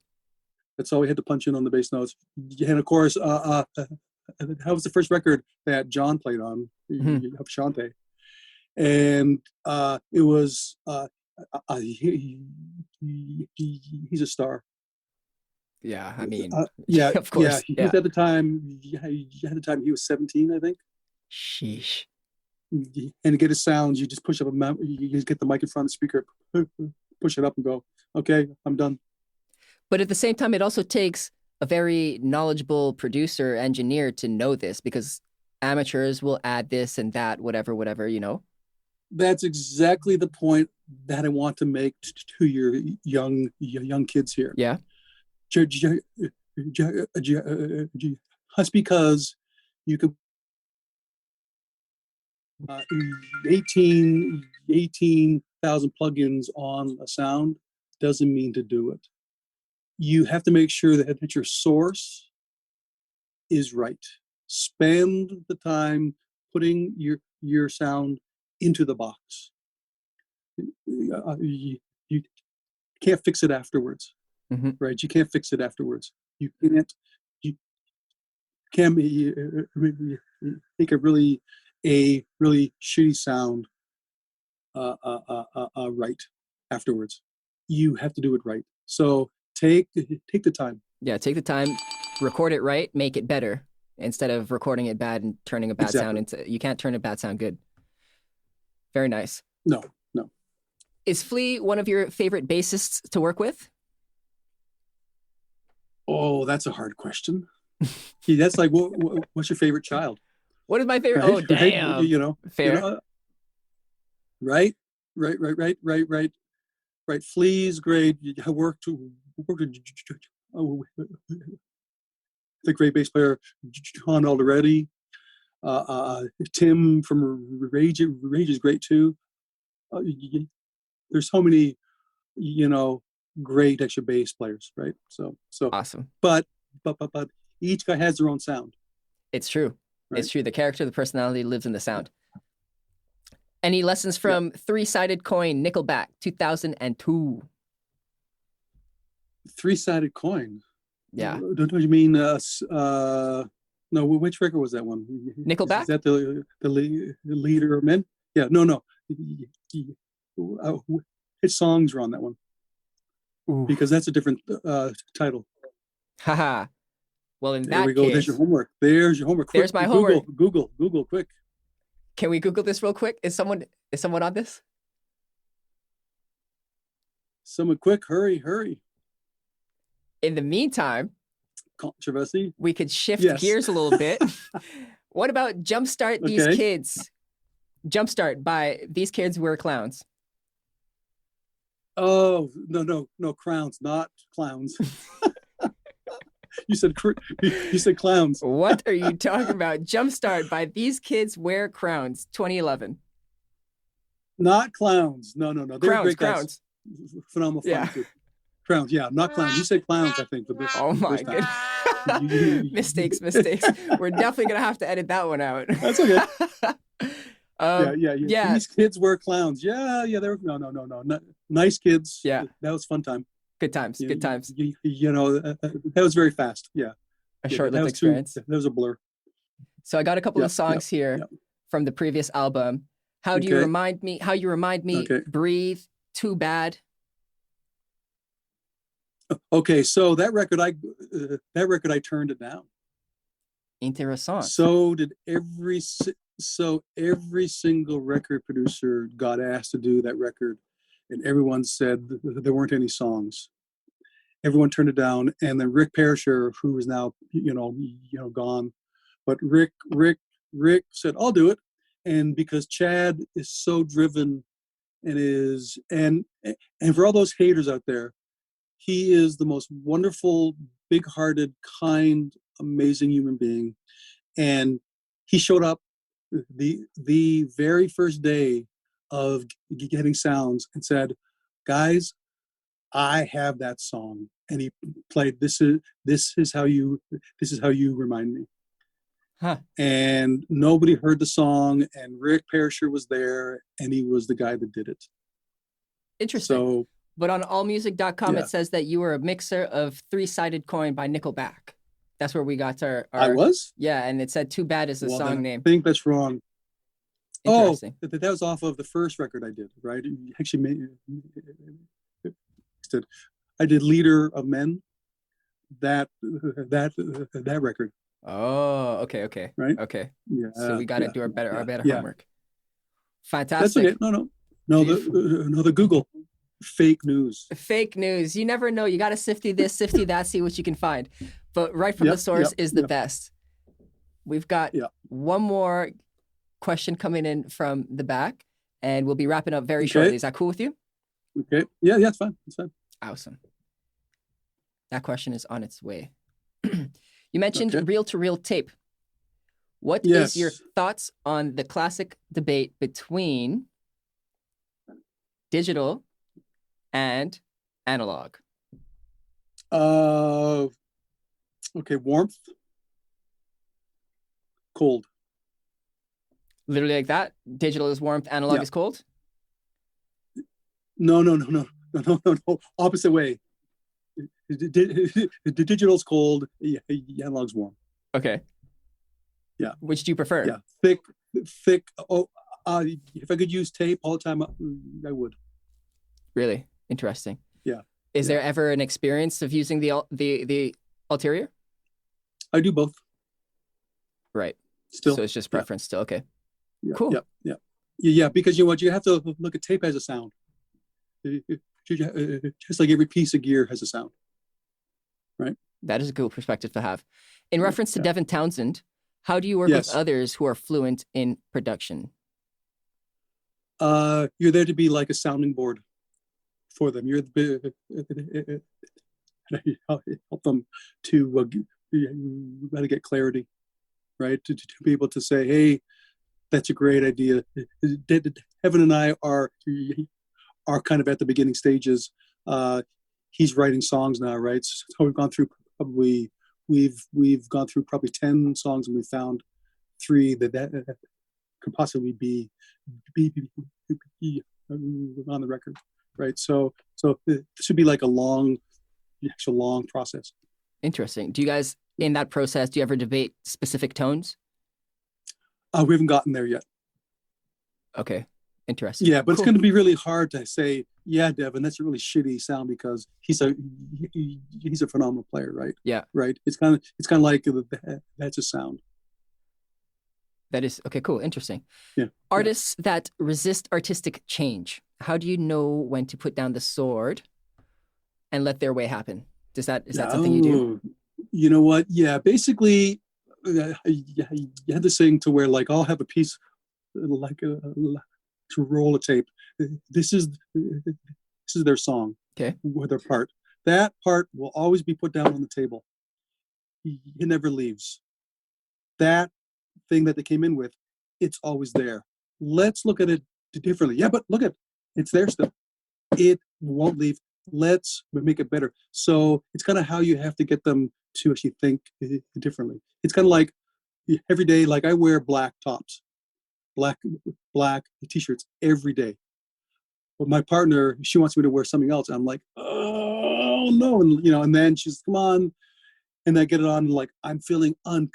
That's all we had to punch in on the bass notes. And of course, that was the first record that John played on, of Shante. And it was, he's a star. Yeah, I mean, yeah, of course. He was at the time. He was 17, I think. Sheesh. And to get his sounds, you just push up you just get the mic in front of the speaker, push it up, and go, okay, I'm done. But at the same time, it also takes a very knowledgeable producer, engineer to know this, because amateurs will add this and that, whatever, you know? That's exactly the point that I want to make to your young kids here. Yeah. Just because you could 18,000 plugins on a sound doesn't mean to do it. You have to make sure that your source is right. Spend the time putting your sound into the box. You can't fix it afterwards, right? You can't fix it afterwards. You can't make a really shitty sound right afterwards. You have to do it right. So take the time. Yeah, take the time, record it right, make it better, instead of recording it bad and turning a bad sound into. You can't turn a bad sound good. Very nice. No. Is Flea one of your favorite bassists to work with? Oh, that's a hard question. That's like, what's your favorite child? What is my favorite? Right? Oh, damn. Right? You know, fair. You know, right. Flea's great. I worked with the great bass player John Alderetti. Tim from Rage is great too. There's so many, great extra bass players, right? So awesome. But each guy has their own sound. It's true. Right? It's true. The character, the personality lives in the sound. Any lessons from Three-Sided Coin, Nickelback, 2002? Three-Sided Coin? Yeah. Don't you mean, no, which record was that one? Nickelback? Is that the leader of Men? Yeah, no. Which songs are on that one? Ooh. Because that's a different title. Haha. Well, in there that we go. case, There's your homework. Quick, there's my homework. Google, quick. Can we Google this real quick? Is someone on this? Someone quick, hurry. In the meantime, controversy. We could shift gears a little bit. What about Jumpstart These Kids? Jumpstart by These Kids Were Clowns. Oh, no, crowns, not clowns. You said clowns. What are you talking about? Jumpstart by These Kids Wear Crowns, 2011. Not clowns. No. Crowns. Phenomenal fun. Yeah. Crowns, not clowns. You said clowns, I think, for this. Oh my goodness. Mistakes. We're definitely going to have to edit that one out. That's okay. Yeah. These kids were clowns. Yeah. They were no. Nice kids. Yeah. That was fun time. Good times. That was very fast. Yeah. A short-lived experience. That was a blur. So I got a couple of songs here from the previous album. How you remind me? Breathe. Too Bad. Okay, so that record I turned it down. Interessant. So did every single record producer got asked to do that record, and everyone said there weren't any songs. Everyone turned it down, and then Rick Perisher, who is now gone, but Rick said, "I'll do it," and because Chad is so driven and for all those haters out there, he is the most wonderful, big-hearted, kind, amazing human being. And he showed up the very first day of getting sounds and said, guys, I have that song. And he played, this is how you remind me. Huh. And nobody heard the song, and Rick Perisher was there, and he was the guy that did it. Interesting. So, but on allmusic.com, yeah. It says that you were a mixer of Three-Sided Coin by Nickelback. That's where we got our I was? Yeah, and it said Too Bad is the song name. I think that's wrong. Interesting. Oh, that was off of the first record I did, right? Actually, I did Leader of Men, that record. Oh, okay. Right? Okay. Yeah. So we got to do our better homework. That's Fantastic. okay. No, the Google. Fake news. Fake news. You never know. You got to sifty this, sifty that, see what you can find. But right from the source is the best. We've got one more question coming in from the back, and we'll be wrapping up very shortly. Is that cool with you? Okay. Yeah, it's fine. It's fine. Awesome. That question is on its way. You mentioned reel-to-reel tape. What is your thoughts on the classic debate between digital and analog? Okay, warmth, cold. Literally like that? Digital is warmth, analog is cold? No. Opposite way. The digital's cold, analog's warm. Okay. Yeah. Which do you prefer? Yeah, thick. If I could use tape all the time, I would. Really interesting. Yeah. Is there ever an experience of using the ulterior? I do both. Right. Still. So it's just preference still. Okay. Yeah, cool. Yeah, because you know what? You have to look at tape as a sound. Just like every piece of gear has a sound. Right? That is a cool perspective to have. In reference to Devin Townsend, how do you work with others who are fluent in production? You're there to be like a sounding board for them. You're help them to get clarity, right? To be able to say, hey, that's a great idea. Devin and I are kind of at the beginning stages. He's writing songs now, right? So we've gone through probably 10 songs, and we found 3 that could possibly be on the record, right? So it should be like a actual long process. Interesting. Do you guys, in that process, do you ever debate specific tones? We haven't gotten there yet. Okay. Interesting. Yeah, but it's going to be really hard to say, yeah, Devin, that's a really shitty sound, because he's a phenomenal player, right? Yeah. Right. It's kind of like that's a sound. That is okay. Cool. Interesting. Yeah. Artists that resist artistic change. How do you know when to put down the sword and let their way happen? Is that something you do? You know what? Yeah. Basically, you had this thing to where, like, I'll have a piece like to roll a tape. This is their song. Okay. With their part. That part will always be put down on the table. It never leaves. That thing that they came in with, it's always there. Let's look at it differently. Yeah, but look at it's there still. It won't leave. Let's make it better. So it's kind of how you have to get them to actually think differently. It's kind of like every day, like I wear black tops, black t-shirts every day. But my partner, she wants me to wear something else. I'm like, oh no, and then she's, come on, and I get it on. Like I'm feeling I'm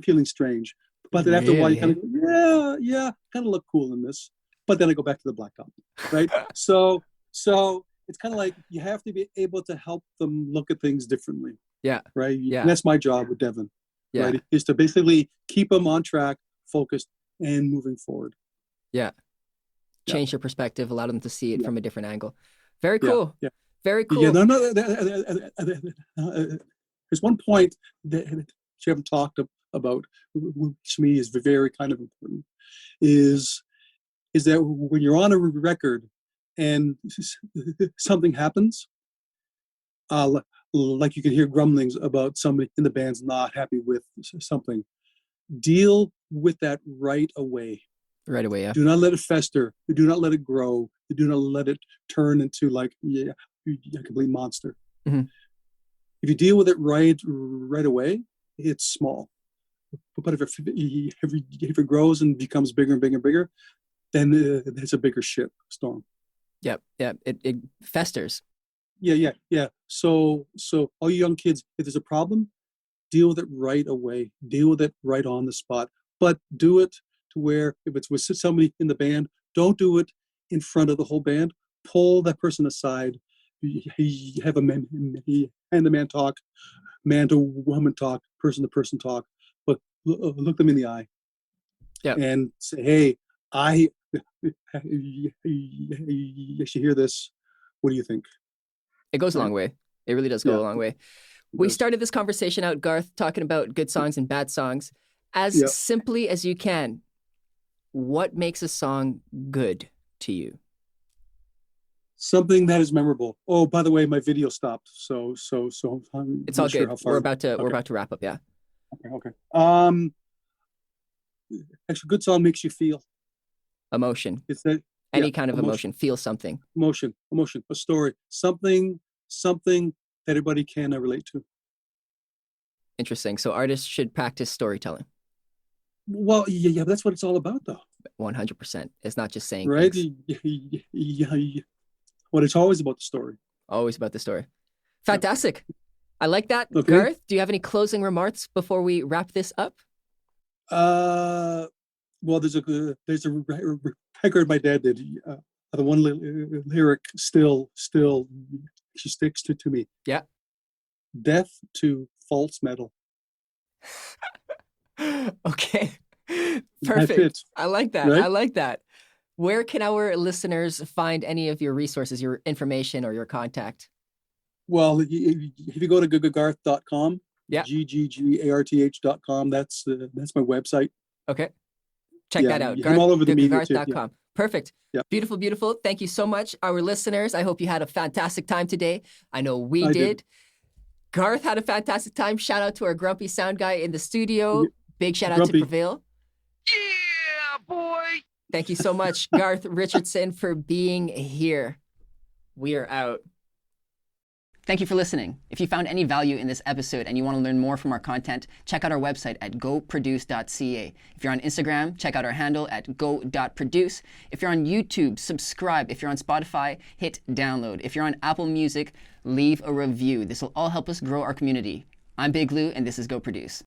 feeling strange. But then after a while, you kind of kind of look cool in this. But then I go back to the black top, right? So it's kind of like you have to be able to help them look at things differently. Yeah. Right. Yeah. And that's my job with Devin. Yeah. Right. Is to basically keep them on track, focused, and moving forward. Yeah. Change your perspective, allow them to see it from a different angle. Very cool. Yeah. Very cool. Yeah. No. There's one point that you haven't talked about, which to me is very kind of important, is that when you're on a record and something happens, like you can hear grumblings about somebody in the band's not happy with something, deal with that right away. Right away, yeah. Do not let it fester. Do not let it grow. Do not let it turn into like a complete monster. Mm-hmm. If you deal with it right away, it's small. But if it grows and becomes bigger and bigger and bigger, then it's a bigger storm. Yep. It festers. Yeah. So all you young kids, if there's a problem, deal with it right away. Deal with it right on the spot. But do it to where if it's with somebody in the band, don't do it in front of the whole band. Pull that person aside. You have a man and the man talk, man to woman talk, person to person talk, but look them in the eye. Yeah. And say, hey, you should hear this. What do you think? It goes a long way. It really does go a long way. We started this conversation out, Garth, talking about good songs and bad songs. As simply as you can, what makes a song good to you? Something that is memorable. Oh, by the way, my video stopped. So it's all good. Sure we're about to wrap up. Yeah. Okay. Actually, good song makes you feel emotion. It's that any kind of emotion. Feel something. Emotion. A story. Something that everybody can relate to. Interesting. So artists should practice storytelling. Well, yeah, that's what it's all about, though. 100%. It's not just saying right. Things. Yeah. Well, it's always about the story. Always about the story. Fantastic. I like that. Okay. Garth, do you have any closing remarks before we wrap this up? Well, there's a record my dad did. The one lyric still she sticks to me. Yeah. Death to false metal. Okay. Perfect. I like that. Right? I like that. Where can our listeners find any of your resources, your information, or your contact? Well, if you go to ggarth.com, GGGARTH.com, that's my website. Okay. Check that out. I'm all over the media too. Garth.com. Yeah. Perfect. Yeah. Beautiful. Thank you so much. Our listeners, I hope you had a fantastic time today. I know we did. Garth had a fantastic time. Shout out to our grumpy sound guy in the studio. Big shout out to Prevail. Yeah, boy. Thank you so much, Garth Richardson, for being here. We are out. Thank you for listening. If you found any value in this episode and you want to learn more from our content, check out our website at goproduce.ca. If you're on Instagram, check out our handle at go.produce. If you're on YouTube, subscribe. If you're on Spotify, hit download. If you're on Apple Music, leave a review. This will all help us grow our community. I'm Big Lou, and this is Go Produce.